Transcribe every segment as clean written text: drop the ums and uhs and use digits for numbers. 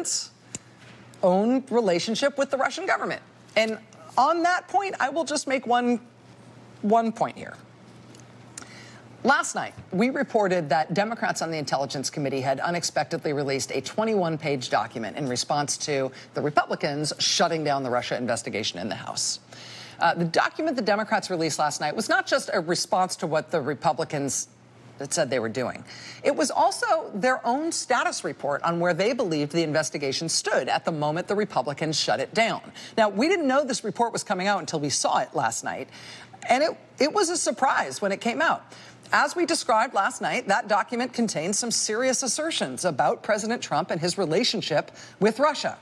president's own relationship with the Russian government. And on that point, I will just make one point here. Last night, we reported that Democrats on the Intelligence Committee had unexpectedly released a 21-page document in response to the Republicans shutting down the Russia investigation in the House. The document the Democrats released last night was not just a response to what the Republicans had said they were doing. It was also their own status report on where they believed the investigation stood at the moment the Republicans shut it down. Now, we didn't know this report was coming out until we saw it last night, and it was a surprise when it came out. As we described last night, that document contains some serious assertions about President Trump and his relationship with Russia,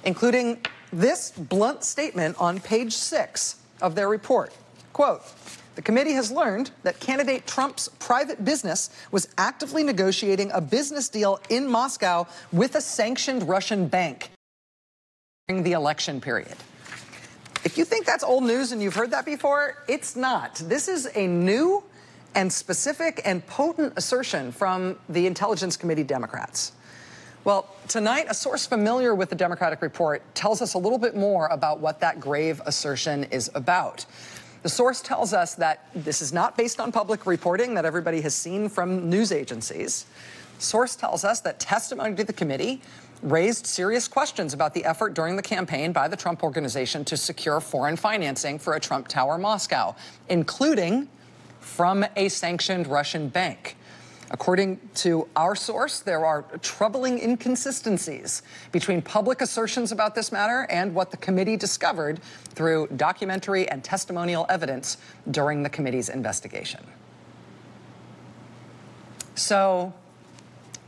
including this blunt statement on page 6 of their report. Quote, "The committee has learned that candidate Trump's private business was actively negotiating a business deal in Moscow with a sanctioned Russian bank during the election period." If you think that's old news and you've heard that before, it's not. This is a new and specific and potent assertion from the Intelligence Committee Democrats. Well, tonight, a source familiar with the Democratic report tells us a little bit more about what that grave assertion is about. The source tells us that this is not based on public reporting that everybody has seen from news agencies. The source tells us that testimony to the committee raised serious questions about the effort during the campaign by the Trump Organization to secure foreign financing for a Trump Tower Moscow, including from a sanctioned Russian bank. According to our source, there are troubling inconsistencies between public assertions about this matter and what the committee discovered through documentary and testimonial evidence during the committee's investigation. So,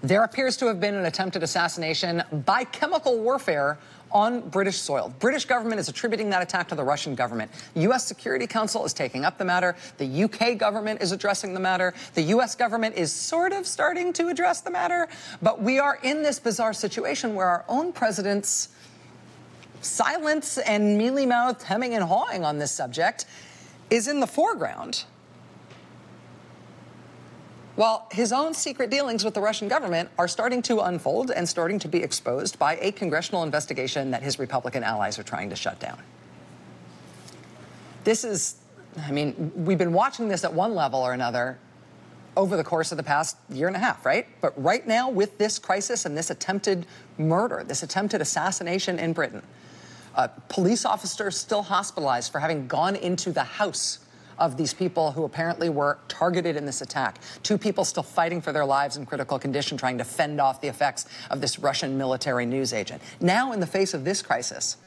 there appears to have been an attempted assassination by chemical warfare on British soil. The British government is attributing that attack to the Russian government. The U.S. Security Council is taking up the matter. The U.K. government is addressing the matter. The U.S. government is sort of starting to address the matter. But we are in this bizarre situation where our own president's silence and mealy-mouthed hemming and hawing on this subject is in the foreground, while his own secret dealings with the Russian government are starting to unfold and starting to be exposed by a congressional investigation that his Republican allies are trying to shut down. This is, I mean, we've been watching this at one level or another over the course of the past year and a half, right? But right now, with this crisis and this attempted murder, this attempted assassination in Britain, police officers still hospitalized for having gone into the house of these people who apparently were targeted in this attack. 2 people still fighting for their lives in critical condition, trying to fend off the effects of this Russian military news agent. Now, in the face of this crisis,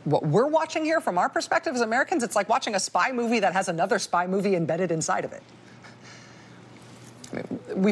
what we're watching here from our perspective as Americans, it's like watching a spy movie that has another spy movie embedded inside of it. I mean, we